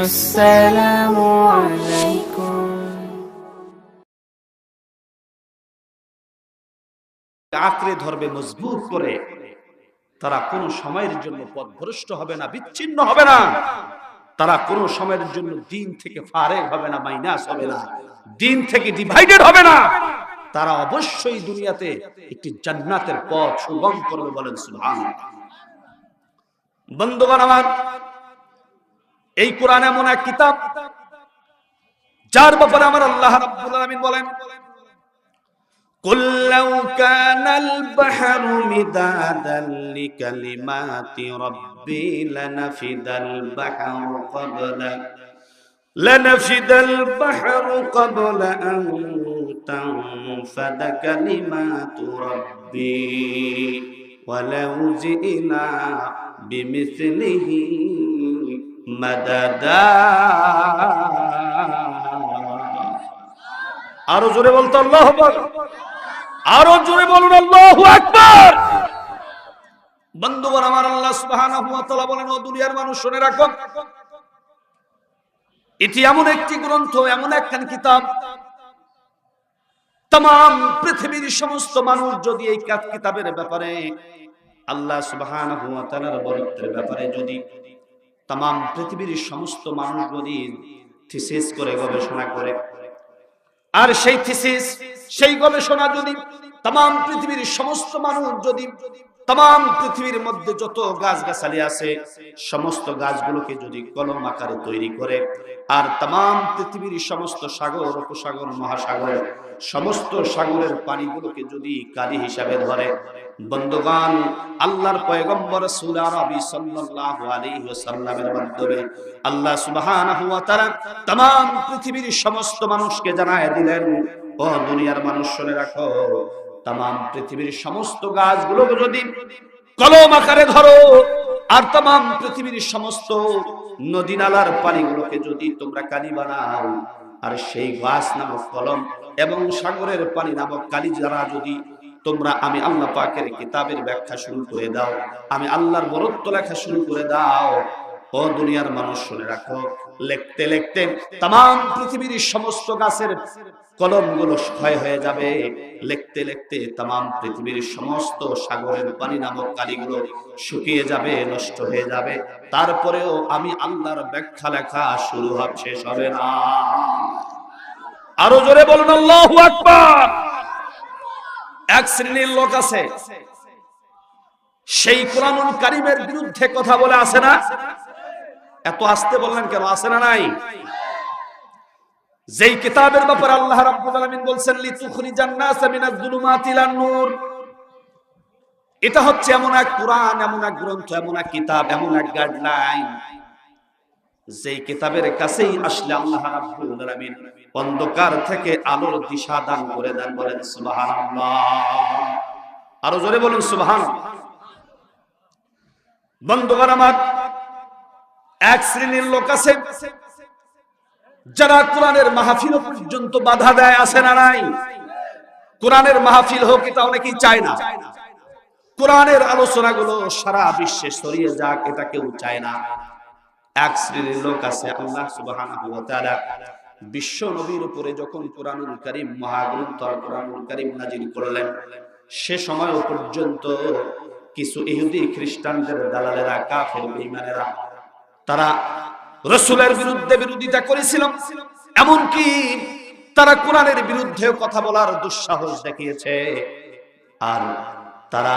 আসসালামু আলাইকুম। আঁকড়ে ধরবে মজবুত করে, তারা কোন সময়ের জন্য পথভ্রষ্ট হবে না, বিচ্ছিন্ন হবে না, তারা কোন সময়ের জন্য দিন থেকে ফারেক হবে না, মাইনাস হবে না, দিন থেকে ডিভাইডেড হবে না। তারা অবশ্যই দুনিয়াতে একটি জান্নাতের পথ সুগম করবে, বলেন সুবহানাল্লাহ। বন্ধুগণ আমার, এই কোরআন এমন এক কিতাব যার ব্যাপারে আমার আল্লাহ রাব্বুল আলামিন বলেন, قل لو كان البحر مدادا لكلمات ربي لنفد البحر قبل أن تنفد كلمات ربي ولو جئنا بمثله مددا। আরো জোরে বলতো আল্লাহু আকবার, আরো জোরে বলুন আল্লাহু আকবার। বন্ধুগণ আমার, আল্লাহ সুবহানাহু ওয়া তাআলা বলেন, ও দুনিয়ার মানুষ শুনে রাখো, এটি এমন একটি গ্রন্থ, এমন একখান কিতাব, तमाम পৃথিবীর সমস্ত মানুষ যদি এই কিতাবের ব্যাপারে, আল্লাহ সুবহানাহু ওয়া তাআলার বরত্বের ব্যাপারে যদি तमाम পৃথিবীর সমস্ত মানুষ যদি থিসিস করে গবেষণা করে, আর সেই থিসিস, সেই গবেষণা যদি तमाम পৃথিবীর সমস্ত মানুষ যদি तमाम পৃথিবীর মধ্যে যত গাছগাছালি আছে সমস্ত গাছগুলোকে যদি কলম আকারে তৈরি করে, আর तमाम পৃথিবীর সমস্ত সাগর, উপসাগর, মহাসাগর, সমস্ত সাগরের পানিগুলোকে যদি কালি হিসাবে ধরে, বন্ধুগণ আল্লাহর পয়গম্বর রাসূল আরবি সাল্লাল্লাহু আলাইহি ওয়াসাল্লামের মাধ্যমে আল্লাহ সুবহানাহু ওয়া তাআলা तमाम পৃথিবীর সমস্ত মানুষকে জানায় দিলেন, ও দুনিয়ার মানুষ শুনে রাখো, तमाम পৃথিবীর সমস্ত গাছগুলোকে যদি কলম আকারে ধরো, আর तमाम পৃথিবীর সমস্ত নদী নালার পানিগুলোকে যদি তোমরা কালি বানাও, আর সেই গাছ নামক কলম এবং সাগরের পানি নামক কালি যারা যদি তোমরা আমি আল্লাহ পাকের কিতাবের ব্যাখ্যা শুরু করে দাও, আমি আল্লাহর বরত্ব লেখা শুরু করে দাও, ও দুনিয়ার মানুষ শুনে রাখো, লিখতে লিখতে तमाम পৃথিবীর সমস্ত গাছের কলমগুলো ক্ষয় হয়ে যাবে, লিখতে লিখতে तमाम পৃথিবীর সমস্ত সাগরের পানি নামক কালিগুলো শুকিয়ে যাবে, নষ্ট হয়ে যাবে, তারপরেও আমি আল্লাহর ব্যাখ্যা লেখা শুরু হবে, শেষ হবে না। আরো জোরে বলুন আল্লাহু আকবার। এক শ্রেণীর লোক আছে, সেই কোরআনুল কারীমের বিরুদ্ধে কথা বলে, আছে না? এত আস্তে বললেন কেন? আছে না নাই? যেই কিতাবের ব্যাপারে আল্লাহ রাব্বুল আলামিন বলছেন, লিতুখরিজান নাস মিনাজ যুলুমাতি ইলান নূর, এটা হচ্ছে এমন এক কোরআন, এমন এক গ্রন্থ, এমন এক কিতাব, এমন এক গাইডলাইন, যেই কিতাবের কাছেই আসলে আল্লাহ রাব্বুল আলামিন অন্ধকার থেকে আলোর দিশা দান করে দেন, বলেন সুবহানাল্লাহ। আরো জোরে বলুন সুবহানাল্লাহ। বন্ধুগণ আমার, এক শ্রেণীর লোক আছে যারা কোরআনের মাহফিল পর্যন্ত বাধা দেয়, আছে না নাই? কোরআনের মাহফিল হোক এটা অনেকেই চায় না, কোরআনের আলোচনাগুলো সারা বিশ্বে ছড়িয়ে যাক এটা কেউ চায় না। এক শ্রেণীর লোক আছে, আল্লাহ সুবহানাহু ওয়া তাআলা বিশ্ব নবীর উপরে যখন কোরআনুল কারীম, মহাগ্রন্থ কোরআনুল কারীম নাজিল করলেন, সে সময় পর্যন্ত কিছু ইহুদি খ্রিস্টানদের দালালেরা, কাফের বেঈমানেরা, তারা রাসূলের বিরুদ্ধে বিরোধিতা করেছিল, এমনকি তারা কোরআনের বিরুদ্ধেও কথা বলার দুঃসাহস দেখিয়েছে, আর তারা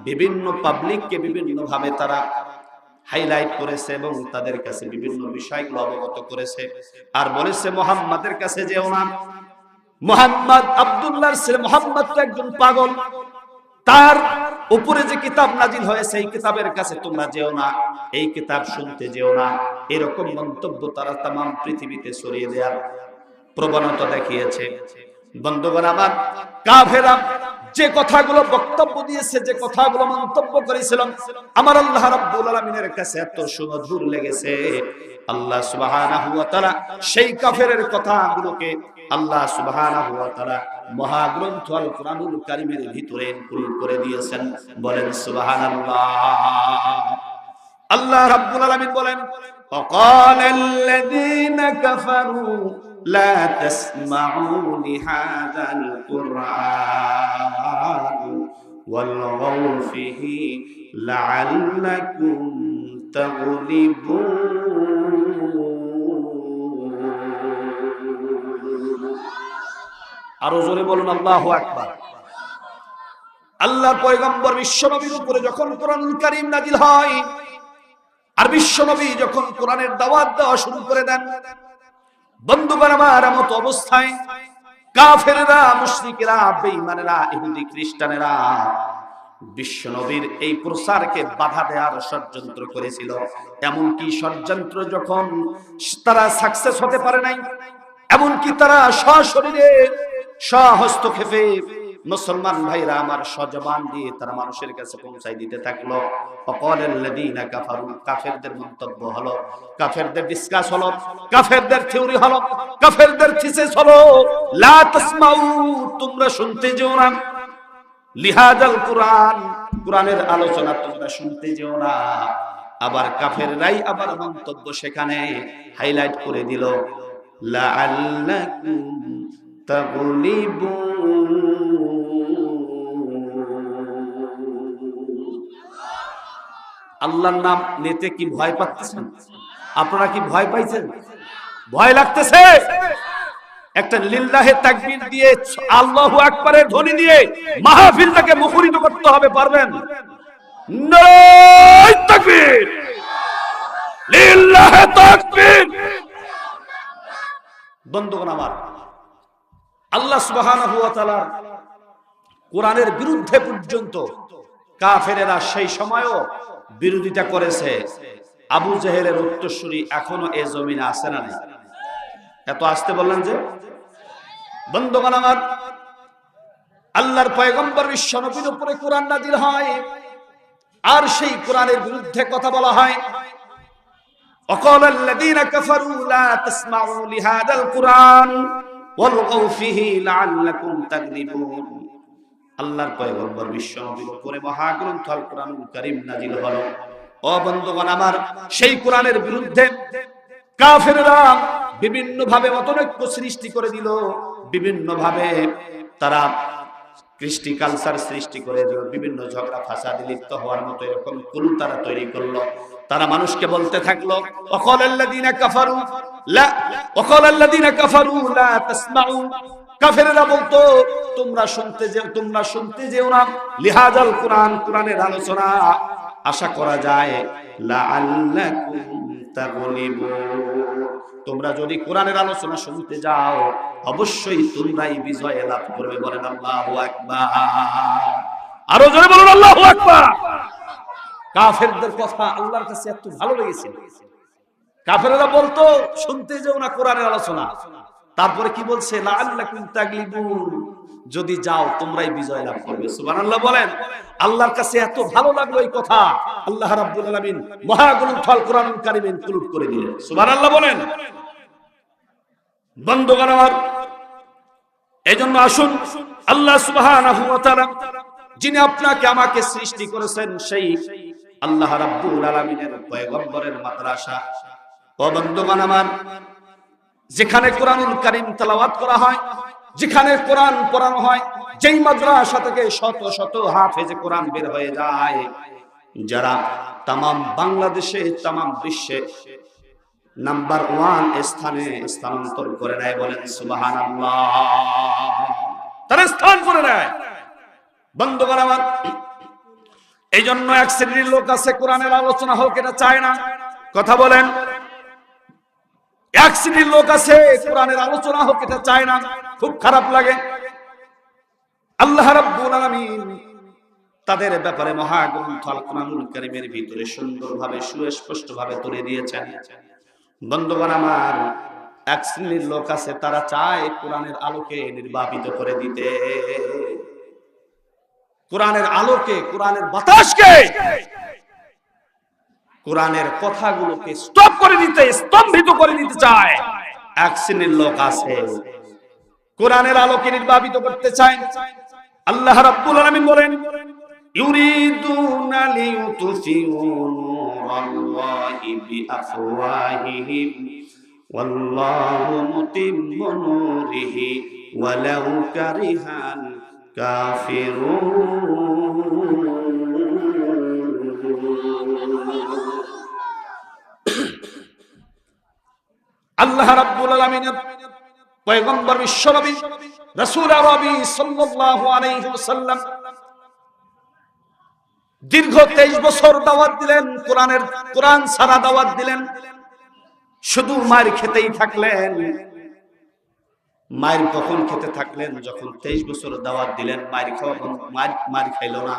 বিভিন্ন পাবলিককে বিভিন্ন ভাবে তারা হাইলাইট করেছে এবং তাদের কাছে বিভিন্ন বিষয়গুলো অবগত করেছে, আর বলেছে মুহাম্মাদের কাছে যেও না, মুহাম্মদ আব্দুল্লাহর ছেলে মুহাম্মদ তো একজন পাগল, তার উপরে যে কিতাব নাজিল হয়েছে এই কিতাবের কাছে তোমরা যেও না, এই কিতাব শুনতে যেও না, এরকম মন্তব্য তারা तमाम পৃথিবীতে ছড়িয়ে দেওয়ার প্রবণতা দেখিয়েছে। বন্ধুগণ আমার, কাফেররা যে কথাগুলো বক্তব্য দিয়েছে, যে কথাগুলো মন্তব্য করেছিল, আমার আল্লাহ রাব্বুল আলামিনের কাছে এত সুমধুর লেগেছে, আল্লাহ সুবহানাহু ওয়া তাআলা সেই কাফেরের কথাগুলোকে আল্লাহ সুবহানাহু ওয়া তাআলা মহাগ্রন্থ আল কোরআনুল কারীমের ভিতরে ইনক্লুড করে দিয়েছেন, বলেন সুবহানাল্লাহ। আল্লাহ রাব্বুল আলামিন বলেন وقال الذين كفروا لا تسمعوا لهذا القرآن والغوا فيه لعلكم تغلبون আরো জোরে বলুন আল্লাহু আকবার। আল্লাহর পয়গম্বর বিশ্বনবীর উপরে যখন কোরআনুল কারীম নাযিল হয় আর বিশ্বনবী যখন কোরআনের দাওয়াত দেওয়া শুরু করে দেন, বন্ধুগণ আমার মত অবস্থায় কাফেররা, মুশরিকেরা, বেঈমানেরা, ইহুদি খ্রিস্টানেরা বিশ্বনবীর এই প্রচারকে বাধা দেওয়ার ষড়যন্ত্র করেছিল। এমনকি ষড়যন্ত্র যখন তারা সাকসেস হতে পারে নাই, এমনকি তারা সশরীরে সহস্তক্ষেপে মুসলমান ভাইরা আমার সজবান দিয়ে তারা মানুষের কাছে পৌঁছাই দিতে থাকলো। অকালাল্লাযীনা কাফারু, কাফেরদের মন্তব্য হলো, কাফেরদের ডিসকাস হলো, কাফেরদের থিওরি হলো, কাফেরদের থিসিস হলো, লা তাসমাউ, তোমরা শুনতে যেও না, লিহাদাল কুরআন, কুরআনের আলোচনা তোমরা শুনতে যেও না। আবার কাফেররাই আবার মন্তব্য সেখানে হাইলাইট করে দিল, লাআল্লাকুম তাগলিবুন। আল্লাহর নাম নিতে কি ভয় পাচ্ছেন? আপনারা কি ভয় পাইছেন? ভয় লাগতেছে? একটা লিল্লাহে তাকবীর দিয়ে, আল্লাহু আকবারের ধ্বনি দিয়ে মাহফিলটাকে মুখরিত করতে হবে, পারবেন? নারায়ে তাকবীর, লিল্লাহে তাকবীর। বন্ধুগণ আমার, আল্লাহ সুবহানাহু ওয়া তাআলা কোরআনের বিরুদ্ধে পর্যন্ত কাফেরেরা সেই সময়ও বিরোধিতা করেছে। আবু জেহেলের উত্তরসূরি এখনো এই জমিনে আছে না? এত আসতে বললেন যে? বন্ধুগণ আমার, আল্লাহর পয়গম্বর বিশ্বনবীর উপরে কোরআন নাযিল হয় আর সেই কোরআনের বিরুদ্ধে কথা বলা হয়। ওয়াকালাল্লাযীনা কাফারু লা তাসমাউ লিহাদাল কুরআন ওয়ালগাউ ফীহি লাআল্লাকুম তাগলিবুন। আল্লাহর পয়গম্বর বিশ্বনবীর উপরে মহাগ্রন্থ আল কোরআনুল কারীম নাযিল হলো। ও বন্ধুগণ আমার, সেই কোরআনের বিরুদ্ধে কাফেররা বিভিন্ন ভাবে মতনৈক্য সৃষ্টি করে দিল, বিভিন্ন ভাবে তারা কৃষ্টি কালচার সৃষ্টি করে দিল, বিভিন্ন ঝগড়া ফাসাদে লিপ্ত হওয়ার মতো এরকম কুলু তারা তৈরি করলো। তারা মানুষকে বলতে থাকলো, ওয়াকালাল্লাযীনা কাফারু লা, ওয়াকালাল্লাযীনা কাফারু লা তাসমাউ, কাফেররা বলতো তোমরা শুনতে যেও না, লিহাদাল কুরআন, কুরআনের আলোচনা, আশা করা যায় লাআল্লাকুম তাগলিবুন, তোমরা যদি কোরআনের আলোচনা শুনতে যাও অবশ্যই তোমরাই বিজয় লাভ করবে। বলেন আল্লাহু আকবার। আরো জোরে বলুন আল্লাহু আকবার। কাফেরদের কথা আল্লাহর কাছে এত ভালো লেগেছিল, কাফেররা বলতো শুনতে যেও না কোরআনের আলোচনা, তারপরে কি বলছে? লাআল্লাকুম তাগলিবুন, যদি যাও তোমরাই বিজয় লাভ করবে। সুবহানাল্লাহ বলেন। আল্লাহর কাছে এত ভালো লাগলো এই কথা, আল্লাহ রাব্বুল আলামিন মহাগ্রন্থ আল কোরআনুল কারীম ইনক্লুড করে দিলেন। সুবহানাল্লাহ বলেন। বন্ধুগণ আমার, এইজন্য আসুন আল্লাহ সুবহানাহু ওয়া তাআলা যিনি আপনাকে আমাকে সৃষ্টি করেছেন, সেই আল্লাহ রাব্বুল আলামিনের পয়গম্বরের মাদ্রাসা। ও বন্ধুগণ আমার, যেখানে কোরআনুল কারীম তেলাওয়াত করা হয়, যেখানে কোরআন পড়ানো হয়, যেই মাদ্রাসা থেকে শত শত হাফেজে কোরআন বের হয়ে যায়, যারা তামাম বাংলাদেশে, তামাম বিশ্বে নাম্বার 1 স্থানে স্থানান্তর করে নেয়। বলেন সুবহানাল্লাহ। তারা স্থান করে নেয়। বন্ধুগণ আমার, এই জন্য এক শ্রেণীর লোক আছে কোরআনের আলোচনা হোক এটা চায় না। কথা বলেন। এক শ্রেণীর লোক আছে কোরআনের আলোচনা হোক এটা চায় না, খুব খারাপ লাগে। আল্লাহ রাব্বুল আলামিন তাদের ব্যাপারে মহাগ্রন্থ আল কোরআনুল কারীমের ভিতরে সুন্দরভাবে সুস্পষ্টভাবে তুলে দিয়েছেন। বন্ধুগণ আমার, এক শ্রেণীর লোক আছে তারা চায় কোরআনের আলোকে নির্বাপিত করে দিতে, কোরআনের আলোকে, কোরআনের বাতাসকে, কোরআনের কথাগুলোকে স্টপ করে দিতে, স্তম্ভিত করে দিতে চায়। এক শ্রেণীর লোক আছে কোরআনের আলোকে নির্বাপিত করতে চায়। আল্লাহ রাব্বুল আলামিন বলেন, ইউরিদুনা লিইউতফিউ নূরাল্লাহি বিআফওয়াহিহিম ওয়াল্লাহু মুতিম্মু নূরিহি ওয়ালাউ কারিহাল কাফিরুন। আল্লাহ রাব্বুল আলামিনের পয়গম্বর বিশ্বনবী রাসূল আরবী সাল্লাল্লাহু আলাইহি ওয়াসাল্লাম দীর্ঘ 23 বছর দাওয়াত দিলেন, কোরআন ছাড়া দাওয়াত দিলেন, শুধু মার খেতেই থাকলেন। মার কখন খেতে থাকলেন? যখন 23 বছর দাওয়াত দিলেন, মার খাইল না।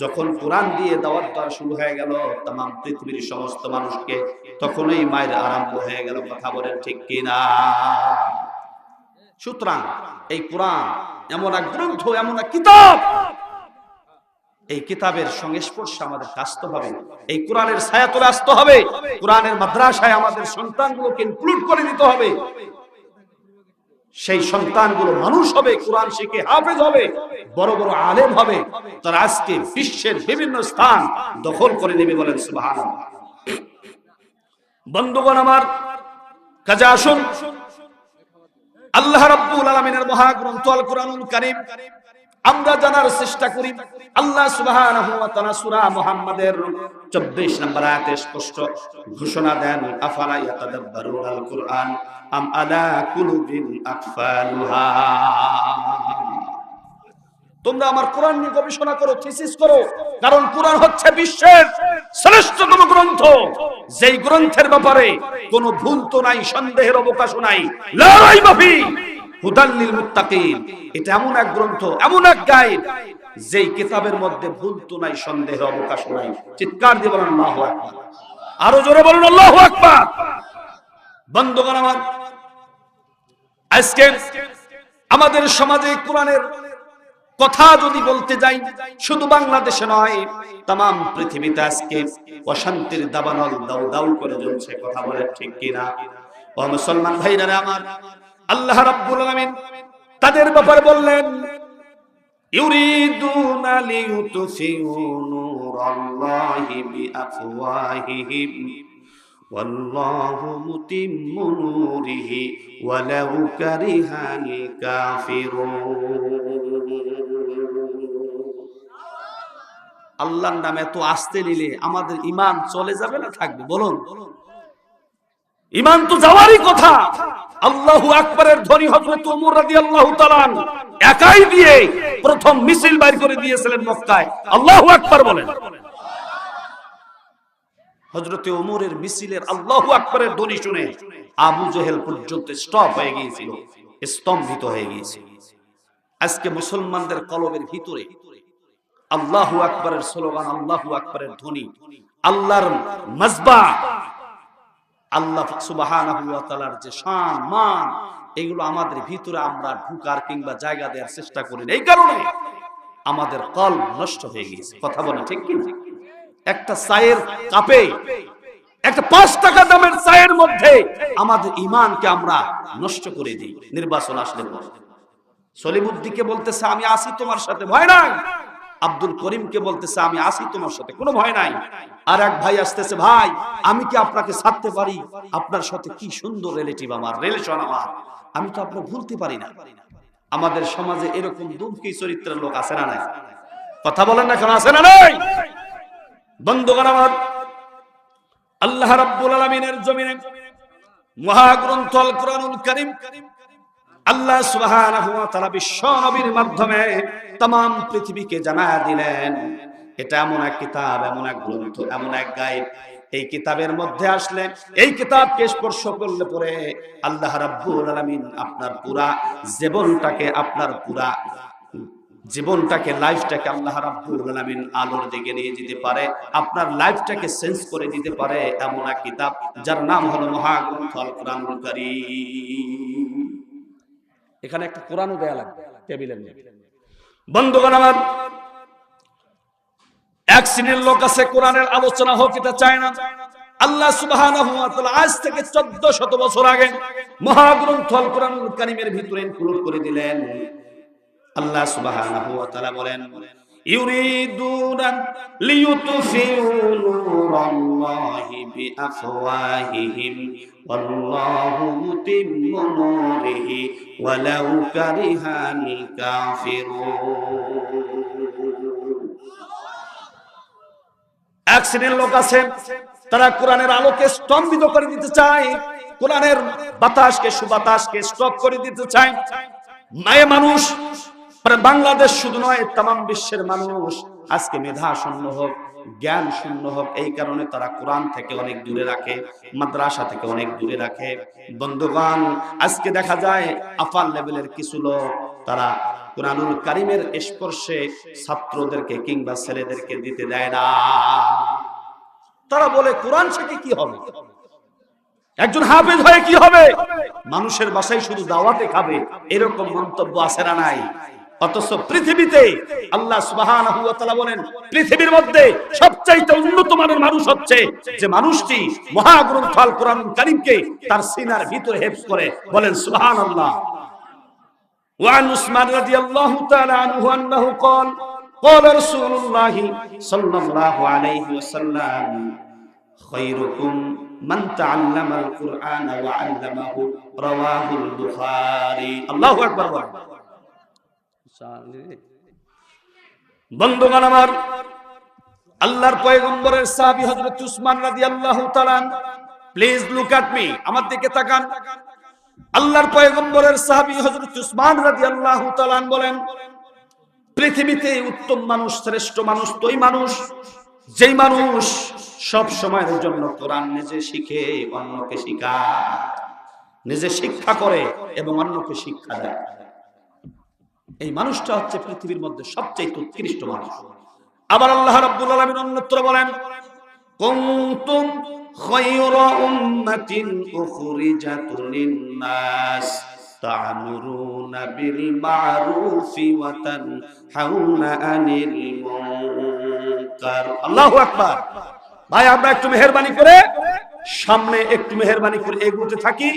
যখন কোরআন দিয়ে দাওয়াত দেওয়া শুরু হয়ে গেল तमाम পৃথিবীর সমস্ত মানুষকে, তখনই মায়ের আরম্ভ হয়ে গেল। কথা বলেন ঠিক কিনা? সুতরাং এই কোরআন এমন এক গ্রন্থ, এমন এক কিতাব, এই কিতাবের সংস্পর্শে আমাদের আসতে হবে, এই কোরআনের ছায়াতলে আসতে হবে, কোরআনের মাদ্রাসায় আমাদের সন্তানগুলোকে ইনক্লুড করে দিতে হবে। সেই সন্তানগুলো মানুষ হবে, কোরআন শিখে হাফেজ হবে, বড় বড় আলেম হবে, তারা আজকে বিশ্বের বিভিন্ন স্থান দখল করে নেবে। বলেন সুবহানাল্লাহ। বন্ধুগণ আমার, কাজে আসুন আল্লাহ রাব্বুল আলামিনের মহাগ্রন্থ আল কোরআনুল কারীম আমরা জানার চেষ্টা করি। আল্লাহ সুবহানাহু ওয়া তাআলা সূরা মুহাম্মাদের 24 নম্বর আয়াতে স্পষ্ট ঘোষণা দেন, আফালা ইয়াতাদাব্বারুনাল কুরআন আম আলা কুলুবিন আকফালুহা। তোমরা আমার কোরআন নিয়ে গবেষণা করো, থিসিস করো, কারণ কোরআন হচ্ছে বিশ্বের শ্রেষ্ঠতম গ্রন্থ, যেই গ্রন্থের ব্যাপারে কোনো ভুল তো নাই, সন্দেহের অবকাশ নাই। লা রাইবা ফি হুদাল লিল মুত্তাকিন। এটা এমন এক গ্রন্থ, এমন এক গাইড, যেই কিতাবের মধ্যে ভুল তো নাই, সন্দেহের অবকাশ নাই। চিৎকার দিয়ে বলেন আল্লাহু আকবার। আরো জোরে বলুন আল্লাহু আকবার। বন্ধুগণ আমার, আজকে আমাদের সমাজে কোরআনের কথা যদি বলতে যাই, শুধু বাংলাদেশে নয়, तमाम পৃথিবীতে আজকে অশান্তির দাবানল দাউ দাউ করে জ্বলছে। কথা বলে ঠিক কিনা? ও মুসলমান ভাইরা আমার, আল্লাহ রাব্বুল আলামিন তাদের ব্যাপারে বললেন, ইউরিদুনা লিইউতফিউ নূরাল্লাহি বিআফওয়াহিহিম ওয়াল্লাহু মুতিম্মু নূরিহি ওয়ালাউ কারিহাল কাফিরুন। আল্লাহর নামে এত আসতে নিলে আমাদের ঈমান চলে যাবে না থাকবে? বলুন, ঈমান তো যাওয়ারই কথা। আল্লাহু আকবারের ধ্বনি হযরত ওমর রাদিয়াল্লাহু তাআলা একাই দিয়ে প্রথম মিছিল বাইর করে দিয়েছিলেন মক্কায়। আল্লাহু আকবার বলেন। হযরত ওমরের মিছিলের আল্লাহু আকবারের ধ্বনি শুনে আবু জেহেল পর্যন্ত স্টপ হয়ে গিয়েছিল, স্তম্ভিত হয়ে গিয়েছিল। আজকে মুসলমানদের কলবের ভিতরে আল্লাহু আকবারের স্লোগান, আল্লাহু আকবারের ধ্বনি, আল্লাহর মাজবা, আল্লাহ সুবহানাহু ওয়া তাআলার যে শান মান, এগুলো আমাদের ভিতরে আমরা ঢুকার কিংবা জায়গা দেওয়ার চেষ্টা করি না। এই কারণে আমাদের কলব নষ্ট হয়ে গিয়েছে। কথা বলে ঠিক কি? একটা চায়ের কাপে, একটা 5 টাকা দামের চায়ের মধ্যে আমাদের ঈমানকে আমরা নষ্ট করে দিই। নির্বাচন আসলে সলিমুদ্দিনকে বলতেছে আমি আসি তোমার সাথে, ভয় নাই। আব্দুল করিমকে বলতেছে আমি আসি তোমার সাথে, কোনো ভয় নাই। আর এক ভাই আসতেছে, ভাই আমি কি আপনাকে ছাড়তে পারি? আপনার সাথে কি সুন্দর রিলেটিভ, আমার রিলেশন, আমার, আমি তো আপনাকে ভুলতে পারি না। আমাদের সমাজে এরকম দুঃখী চরিত্রের লোক আছে না নাই? কথা বলেন না কেন, আছে না নাই? বন্ধুগণ আমার, আল্লাহ রাব্বুল আলামিনের জমিনে মহাগ্রন্থ আল কোরআনুল কারীম আল্লাহ সুবহানাহু ওয়া তাআলা বিশ্ব নবীর মাধ্যমে तमाम পৃথিবীকে জানায়া দিলেন, এটা এমন এক কিতাব, এমন এক গ্রন্থ, এমন এক গাইড। এই কিতাবের মধ্যে আসলে, এই কিতাবকে স্পর্শ করলে পরে আল্লাহ রাব্বুল আলামিন আপনার পুরা জীবনটাকে, আপনার পুরা জীবনটাকে, লাইফটাকে আল্লাহ রাব্বুল আলামিন আলোর দিকে নিয়ে যেতে পারে, আপনার লাইফটাকে চেঞ্জ করে দিতে পারে। এমন এক কিতাব যার নাম হলো মহাগ্রন্থ আল কোরআনুল কারীম। এখানে একটা কোরআনও দেয়া লাগবে টেবিলের মধ্যে। বন্ধুগণ আমার, এক শ্রেণীর লোক আছে কোরআনের আলোচনা হোক এটা চায় না। আল্লাহ সুবহানাহু ওয়া তাআলা আজ থেকে 1400 বছর আগে মহাগ্রন্থ আল কোরআনুল কারীমের ভিতরে ইনক্লুড করে দিলেন। আল্লাহ সুবহানাহু ওয়া তাআলা বলেন, ইউরিদুনা লিইউতফিউ নূরাল্লাহি বিআফওয়াহিহিম ওয়াল্লাহু মুতিম্মু নূরিহি ওয়ালাউ কারিহাল কাফিরুন। এক শ্রেণীর লোক আছে, তারা কোরআনের আলোকে স্তম্ভিত করে দিতে চায়, কোরআনের বাতাসকে সুবাতাসকে স্টপ করে দিতে চায়। মায়ে মানুষ, বাংলাদেশ শুধু নয়, তামাম বিশ্বের মানুষ আজকে মেধা শূন্য হোক, জ্ঞান শূন্য হোক, এই কারণে তারা কোরআন থেকে অনেক দূরে রাখে, মাদ্রাসা থেকে অনেক দূরে রাখে। বন্ধুগণ, আজকে দেখা যায় আফাল লেভেলের কিছু লোক তারা কোরআনুল কারীমের স্পর্শে ছাত্রদেরকে কিংবা ছেলেদেরকে দিতে দেয় না। তারা বলে কোরআন শিখে কি হবে, একজন হাফেজ হয়ে কি হবে, মানুষের বাসায় শুধু দাওয়াতে খাবে, এরকম মন্তব্য আছে না নাই? অথচ পৃথিবীতে আল্লাহ সুবহানাহু ওয়া তাআলা বলেন, পৃথিবীর মধ্যে সবচাইতে উন্নত মানের মানুষ হচ্ছে যে মানুষটি মহাগ্রন্থ আল কোরআনুল কারীমকে তার সিনার ভিতরে হেফজ করে। বলেন সুবহানাল্লাহ। وعن عثمان رضي الله تعالى عنه أنه قال قال رسول الله صلى الله عليه وسلم خيركم من تعلم القرآن وعلمه رواه البخاري الله أكبر। বন্ধুগণ আমার, আল্লাহর পয়গম্বরের সাহাবী হযরত উসমান রাদিয়াল্লাহু তাআলা, প্লিজ লুক এট মি, আমার দিকে তাকান। আল্লাহর পয়গম্বরের সাহাবী হযরত উসমান রাদিয়াল্লাহু তাআলা বলেন, পৃথিবীতে উত্তম মানুষ, শ্রেষ্ঠ মানুষ ওই মানুষ যেই মানুষ সব সময়ের জন্য কোরআন নিজে শিখে অন্যকে শেখায়, নিজে শিক্ষা করে এবং অন্যকে শিক্ষা দেয়। এই মানুষটা হচ্ছে পৃথিবীর মধ্যে সবচেয়ে উৎকৃষ্ট মানুষ। আবার আল্লাহ রাব্বুল আলামিন অন্যত্র বলেন, কুনতুম খায়রা উম্মাতিন উখরিজাত লিন-নাস তা'মুরুনা বিল মা'রুফি ওয়া তানহাউনা আনিল মুনকার। আল্লাহু আকবার। ভাই, আমরা একটু মেহেরবানি করে সামনে একটু মেহেরবানি করে এগোতে থাকি,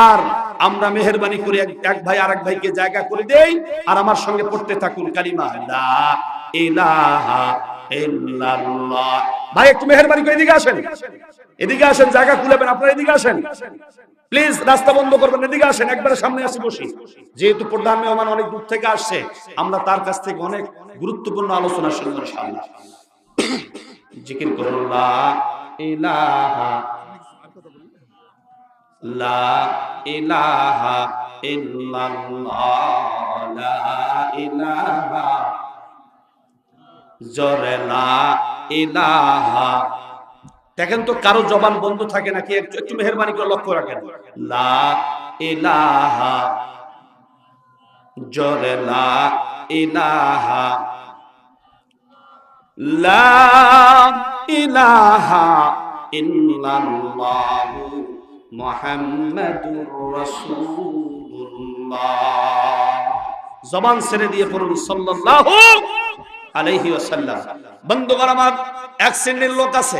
আর আমরা মেহেরবানি করে এক ভাই আরেক ভাইকে জায়গা করে দেই, আর আমার সঙ্গে পড়তে থাকুন কালিমা লা ইলাহা ইল্লাল্লাহ। ভাই, একটু মেহেরবানি করে এদিকে আসেন, এদিকে আসেন, জায়গা খুলেবেন, আপনারা এদিকে আসেন প্লিজ, রাস্তা বন্ধ করবেন, এদিকে আসেন, একবারে সামনে আসি বসি। যেহেতু প্রধান মেহমান অনেক দূর থেকে আসছে, আমরা তার কাছ থেকে অনেক গুরুত্বপূর্ণ আলোচনা শুনবো ইনশাআল্লাহ। জিকির করুন লা ইলাহা লা ইলাহা ইল্লাল্লাহ লা ইলাহা জোরে লা ইলাহা। দেখেন তো কারো জবান বন্ধ থাকে নাকি? একটু মেহেরবানি করে লক্ষ্য রাখেন। লা ইলাহা জোরে লা ইলাহা লা ইলাহা ইল্লাল্লাহ মুহাম্মাদুর রাসূলুল্লাহ। জবান ছেড়ে দিয়ে পড়ুন সাল্লাল্লাহু আলাইহি ওয়াসাল্লাম। বন্ধুগণ আমার, এক শ্রেণীর লোক আছে,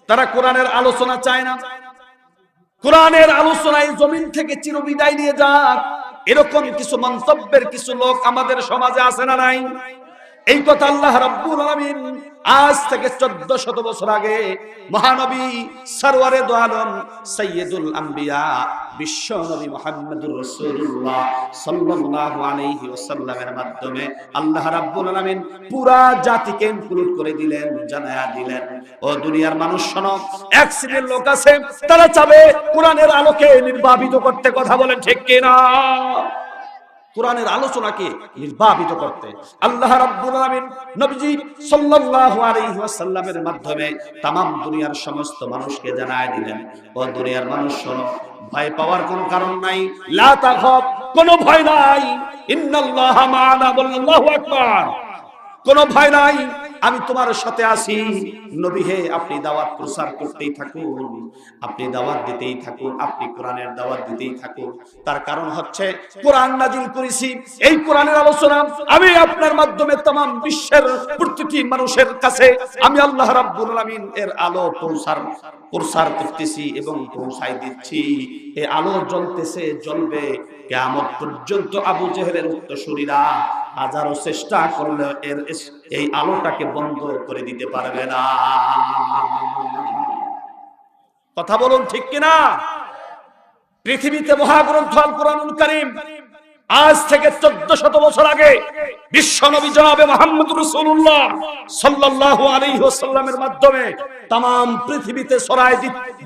তারা কোরআনের আলোচনা চায় না। কোরআনের আলোচনায় জমিন থেকে চিরবিদায় নিয়ে যাক, এরকম কিছু মন্তব্যের কিছু লোক আমাদের সমাজে আছে না নাই? এই কথা আল্লাহ রাব্বুল আলামিন আজ থেকে 1400 বছর আগে মহানবী সরওয়ারে দো আলম সাইয়্যিদুল আম্বিয়া বিশ্ব নবী মুহাম্মদুর রাসূলুল্লাহ সাল্লাল্লাহু আলাইহি ওয়াসাল্লামের মাধ্যমে আল্লাহ রাব্বুল আলামিন পুরা জাতিকে ইনক্লুড করে দিলেন, জানায়া দিলেন, ও দুনিয়ার মানুষ শোনো, এক শ্রেণীর লোক আছে, তারা চাবে কোরআনের আলোকে নির্বাপিত করতে। কথা বলেন ঠিক কি না? কোরআনের আলোচনাকে নির্বাপিত করতে আল্লাহ রাব্বুল আলামিন নবীজি সাল্লাল্লাহু আলাইহি ওয়াসাল্লামের মাধ্যমে তামাম দুনিয়ার সমস্ত মানুষকে জানায় দিলেন, ও দুনিয়ার মানুষ শোনো, ভয় পাওয়ার কোনো কারণ নাই, লা তাখাফ, কোনো ভয় নাই, ইন্নাল্লাহা মা'ানা, আল্লাহু আকবার, কোনো ভয় নাই, আমি তোমার সাথে আছি। নবী হে, আপনি দাওয়াত প্রচার করতেই থাকুন, আপনি দাওয়াত দিতেই থাকুন, আপনি কোরআনের দাওয়াত দিতেই থাকুন। তার কারণ হচ্ছে কোরআন নাজিল করেছি, এই কোরআনের আলোচনা আমি আপনার মাধ্যমে तमाम বিশ্বের প্রতিটি মানুষের কাছে আমি আল্লাহ রাব্বুল আলামিন এর আলো প্রচার করতেছি এবং পৌঁছাই দিচ্ছি। এই আলো জ্বলতেছে, জ্বলবে কিয়ামত পর্যন্ত। আবু জেহেলের উত্তরসূরিরা হাজারো চেষ্টা করলে এই আলোটাকে বন্ধ করে দিতে পারবে না। কথা বলুন ঠিক কিনা? পৃথিবীতে মহাগ্রন্থ আল কোরআনুল কারীম আজ থেকে 1400 বছর আগে বিশ্ব নবী জনাবে মুহাম্মদ রাসূলুল্লাহ সাল্লাল্লাহু আলাইহি ওয়াসাল্লামের মাধ্যমে तमाम পৃথিবীতে ছড়ায়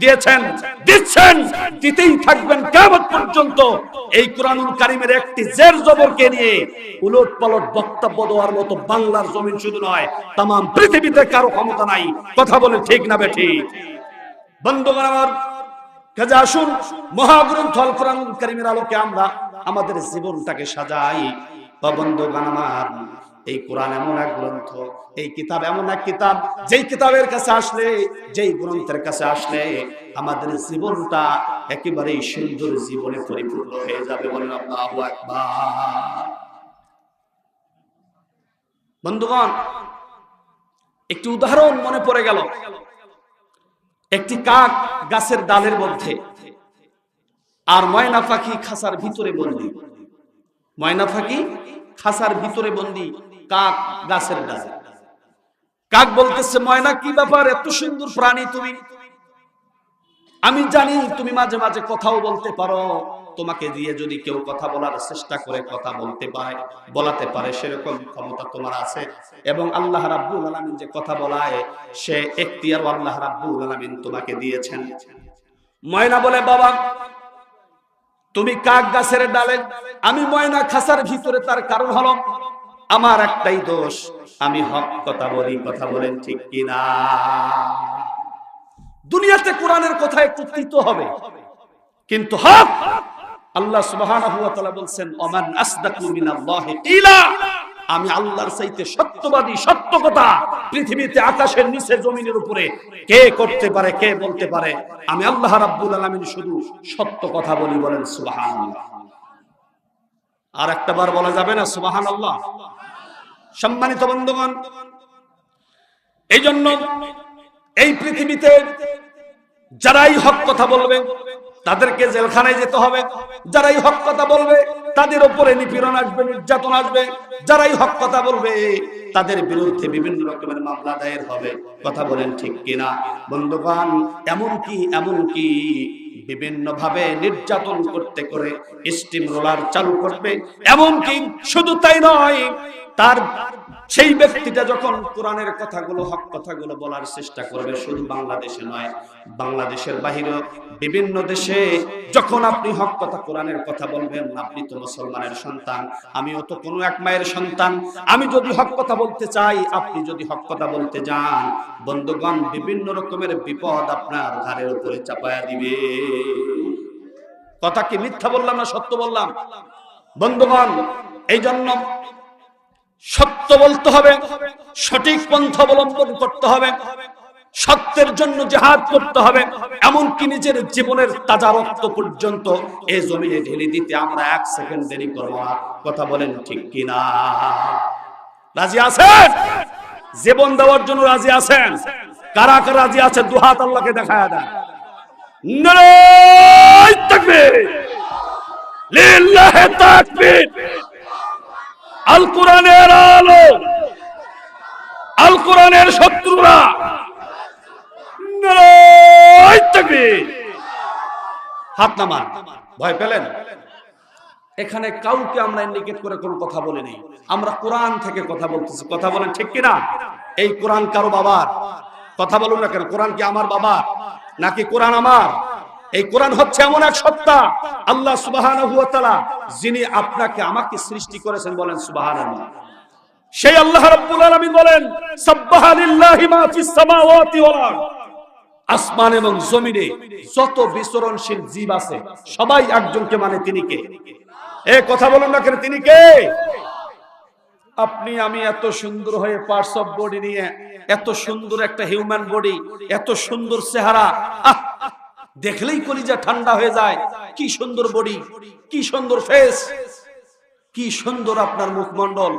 দিয়েছেন, দিচ্ছেন, দিতেই থাকবেন কিয়ামত পর্যন্ত। এই কোরআনুল কারীমের একটি জের জবরকে নিয়ে উলটপালট বক্তব্য দেওয়ার মতো বাংলার জমিন শুধু নয়, तमाम পৃথিবীতে কারো ক্ষমতা নাই। কথা বলে ঠিক না বেঠিক? বন্ধুগণ আমার, কাজে আসুন মহাগ্রন্থ আল কোরআনুল কারীমের আলোকে আমরা আমাদের জীবনটাকে সাজাই। বন্ধুগণ আমার, এই কোরআন এমন এক গ্রন্থ, এই কিতাব এমন এক কিতাব, যেই কিতাবের কাছে আসলে, যেই গ্রন্থের কাছে আসলে আমাদের জীবনটা একেবারে সুন্দর জীবনে পরিপূর্ণ হয়ে যাবে। বলেন আল্লাহু আকবার। বন্ধুগণ, একটি উদাহরণ মনে পড়ে গেল। একটি কাক গাছের ডালের মধ্যে, আর ময়না পাখি খাঁচার ভিতরে বন্দী। ময়না পাখি খাঁচার ভিতরে বন্দী, কাক গাছের ডালে। কাক বলতেছে, ময়না কি ব্যাপার, এত সুন্দর প্রাণী তুমি, আমি জানি তুমি মাঝে মাঝে কথাও বলতে পারো, তোমাকে দিয়ে যদি কেউ কথা বলার চেষ্টা করে কথা বলাতে পারে সেরকম ক্ষমতা তোমার আছে, এবং আল্লাহ রাব্বুল আলামিন যে কথা বলায় সে এখতিয়ার আল্লাহ রাব্বুল আলামিন তোমাকে দিয়েছেন। ময়না বলে, বাবা তুমি কাক গাছের ডালে, আমি ময়না খাঁচার ভিতরে, তার কারণ হলো আমার একটাই দোষ, আমি হক কথা বলি। কথা বলেন ঠিক কিনা? দুনিয়াতে কোরআনের কথা একটু তিতো হবে, কিন্তু হক আল্লাহ সুবহানাহু ওয়া তাআলা বলছেন, ওমান আসদাকু মিনাল্লাহি কিলা, আমি আল্লাহর চাইতে সত্যবাদী, সত্য কথা পৃথিবীতে আকাশের নিচে জমিনের উপরে কে করতে পারে, কে বলতে পারে? আমি আল্লাহ রাব্বুল আলামিন শুধু সত্য কথা বলি। বলেন সুবহানাল্লাহ। আর একটা বার বলা যাবে না সুবহানাল্লাহ? সম্মানিত বন্ধুগণ, এই জন্য এই পৃথিবীতে যারাই হক কথা বলবে তাদেরকে জেলখানায় যেতে হবে, যারাই হক কথা বলবে তাদের উপরে নিপীড়ন আসবে, নির্যাতন আসবে, যারাই হক কথা বলবে তাদের বিরুদ্ধে বিভিন্ন রকমের মামলা দায়ের হবে। কথা বলেন ঠিক কিনা? বন্ধুগণ, এমনকি বিভিন্ন ভাবে নির্যাতন করতে করে স্টিম রোলার চালু করবে। এমনকি শুধু তাই নয়, তার সেই ব্যক্তিটা যখন কোরআনের কথাগুলো, হক কথাগুলো বলার চেষ্টা করবে, শুধু বাংলাদেশে নয়, বাংলাদেশের বাহিরে বিভিন্ন দেশে যখন আপনি হক কথা, কোরআনের কথা বলবেন, আপনি তো মুসলমানের সন্তান, আমিও তো কোনো এক মায়ের সন্তান, আমি যদি হক কথা বলতে চাই, আপনি যদি হক কথা বলতে যান, বন্ধুগণ, বিভিন্ন রকমের বিপদ আপনার ঘাড়ের উপরে চাপায়া দিবে। কথা কি মিথ্যা বললাম না সত্য বললাম? বন্ধুগণ, এই জন্য সত্য বলতে হবে, সঠিক পন্থা অবলম্বন করতে হবে, সত্যের জন্য জিহাদ করতে হবে, এমনকি নিজের জীবনের তাজা রক্ত পর্যন্ত এই জমিনে ঢেলে দিতে আমরা 1 সেকেন্ড দেরি করব না। কথা বলেন ঠিক কিনা? রাজি আছেন? জীবন দেওয়ার জন্য রাজি আছেন? কারা কারা রাজি আছে? দুহাত আল্লাহকে দেখায়া দেন। নারায়ে তাকবীর, লিল্লাহি তাকবীর। আল কোরআনের আলো, আল কোরআনের শত্রুরা, নারায়ে তাকবীর। হাত নামান। ভয় পেলেন? এখানে কাউকে আমরা ইন্ডিকেট করে কোনো কথা বলি নাই, আমরা কোরআন থেকে কথা বলতেছি। কথা বলেন ঠিক কিনা? এই কোরআন কারো বাবার? কথা বলুন না কেন? কোরআন কি আমার বাবা নাকি কোরআন আমার? এই কোরআন হচ্ছে এমন এক সত্তা, আল্লাহ সুবহানাহু ওয়া তাআলা যিনি আপনাকে আমাকে সৃষ্টি করেছেন। বলেন সুবহানাল্লাহ। সেই আল্লাহ রাব্বুল আলামিন বলেন, সাব্বাহা লিল্লাহি মা ফিস সামাওয়াতি ওয়াল আরদ, আসমান এবং জমিনে যত বিচরণশীল জীব আছে সবাই একজনকে মানে, তিনি কে? কথা বলুন না কেন, তিনি কে? আপনি আমি এত সুন্দর হয়ে পার্টস অফ বডি নিয়ে, এত সুন্দর একটা হিউম্যান বডি, এত সুন্দর চেহারা, দেখলেই কলিজা ঠান্ডা হয়ে যায়। কি সুন্দর বডি, কি সুন্দর ফেস, কি সুন্দর আপনার মুখমণ্ডল,